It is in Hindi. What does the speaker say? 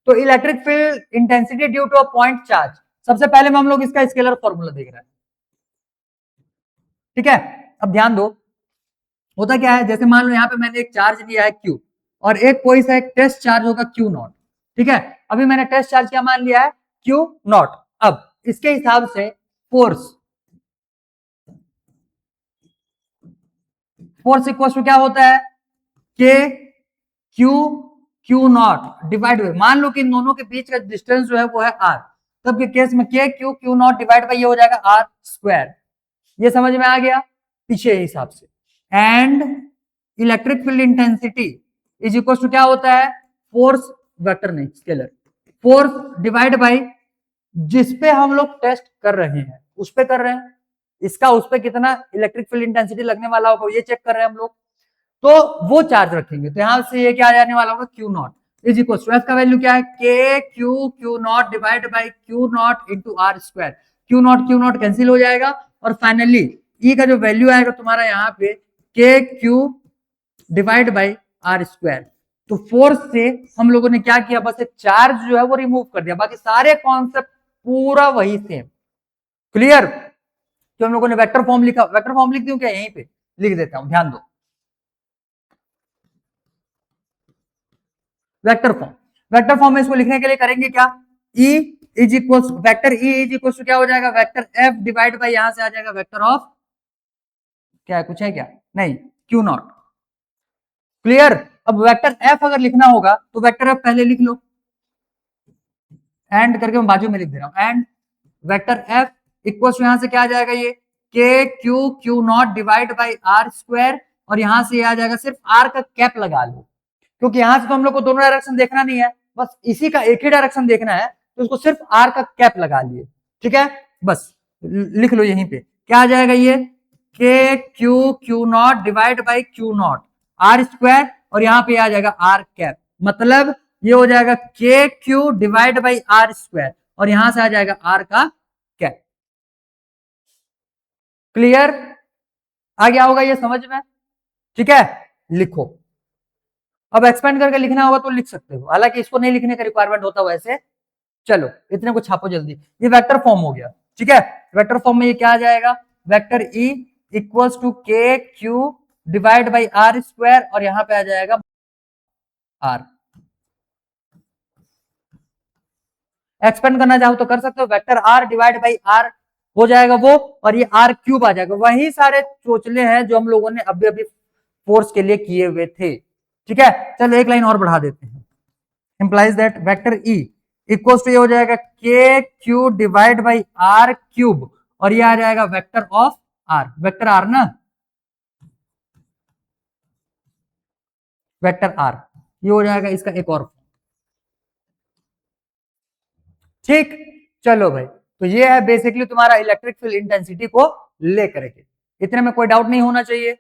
तो electric field intensity due to a point charge, सबसे पहले में हम लोग इसका स्केलर फॉर्मूला देख रहे हैं, ठीक है। अब ध्यान दो, होता क्या है, जैसे मान लो यहाँ पे मैंने एक चार्ज लिया है Q और एक कोई सा एक टेस्ट चार्ज होगा Q नॉट, ठीक है। अभी मैंने टेस्ट चार्ज क्या मान लिया है, Q नॉट। अब इसके हिसाब से फोर्स इक्वल टू क्या होता है, K Q Q naught divide by, मान लो कि इन दोनों के बीच का डिस्टेंस जो है वो है R, तब के केस में K Q Q naught divide by ये हो जाएगा R स्क्वायर। ये समझ में आ गया पीछे हिसाब से। And electric field intensity is equal to क्या होता है, फोर्स, वेक्टर नहीं स्केलर, फोर्स डिवाइड बाई जिसपे हम लोग टेस्ट कर रहे हैं उस पे कर रहे हैं, इसका उस पे कितना इलेक्ट्रिक फील्ड इंटेंसिटी लगने वाला होगा ये चेक कर रहे हैं हम लोग, तो वो चार्ज रखेंगे। तो यहां से ये क्या आ जाने वाला होगा, Q naught is equal to, का वैल्यू क्या है, K Q naught divide by Q naught into R square. Q naught cancel हो जाएगा और फाइनली E का जो वैल्यू आएगा तुम्हारा यहाँ पे K Q divide by R square. तो फोर्स से हम लोगों ने क्या किया, बस एक चार्ज जो है वो रिमूव कर दिया, बाकी सारे कॉन्सेप्ट पूरा वही सेम। क्लियर। तो हम लोगों ने वेक्टर फॉर्म लिखा, वेक्टर फॉर्म लिख दूं क्या, यहीं पे लिख देता हूं, ध्यान दो। वेक्टर फॉर्म में इसको लिखने के लिए करेंगे क्या, E is equal vector E is equal to क्या हो जाएगा, वेक्टर F डिवाइड बाई यहां से आ जाएगा वेक्टर ऑफ, क्या है कुछ है क्या, नहीं, Q नॉट। क्लियर। अब वेक्टर F अगर लिखना होगा तो वेक्टर F पहले लिख लो, एंड करके मैं बाजू में लिख दे रहा हूं, and vector F equal to यहां से क्या आ जाएगा, ये K Q naught divide by R square, और यहां से आ जाएगा, सिर्फ R का कैप लगा लो क्योंकि यहां से तो हम लोग को दोनों डायरेक्शन देखना नहीं है, बस इसी का एक ही डायरेक्शन देखना है, तो उसको सिर्फ R का कैप लगा लिए, ठीक है। बस लिख लो यहीं पे क्या आ जाएगा, ये K Q naught divide by Q not R square, और यहां पे आ जाएगा R कैप, मतलब ये हो जाएगा K Q divide by R square, और यहां से आ जाएगा R का कैप। क्लियर, आ गया होगा ये समझ में, ठीक है। लिखो, अब एक्सपेंड करके लिखना होगा तो लिख सकते हो, हालांकि इसको नहीं लिखने का रिक्वायरमेंट होता वैसे। चलो इतने को छापो जल्दी, ये वेक्टर फॉर्म हो गया, ठीक है। वेक्टर फॉर्म में ये क्या आ जाएगा, vector E equals to K Q divide by R square, और यहां पे आ जाएगा R। एक्सपेंड करना चाहो तो कर सकते हो, vector R divide by R हो जाएगा वो, और ये R क्यूब आ जाएगा। वही सारे चोचले हैं जो हम लोगों ने अभी अभी फोर्स के लिए किए हुए थे, ठीक है। चलो एक लाइन और बढ़ा देते हैं, implies that vector E equals to ये हो जाएगा K Q divide by R cube, और ये आ जाएगा vector of R, vector R ना, वेक्टर R, ये हो जाएगा इसका एक और, ठीक। चलो भाई, तो ये है बेसिकली तुम्हारा इलेक्ट्रिक फील्ड इंटेंसिटी को लेकर के, इतने में कोई डाउट नहीं होना चाहिए।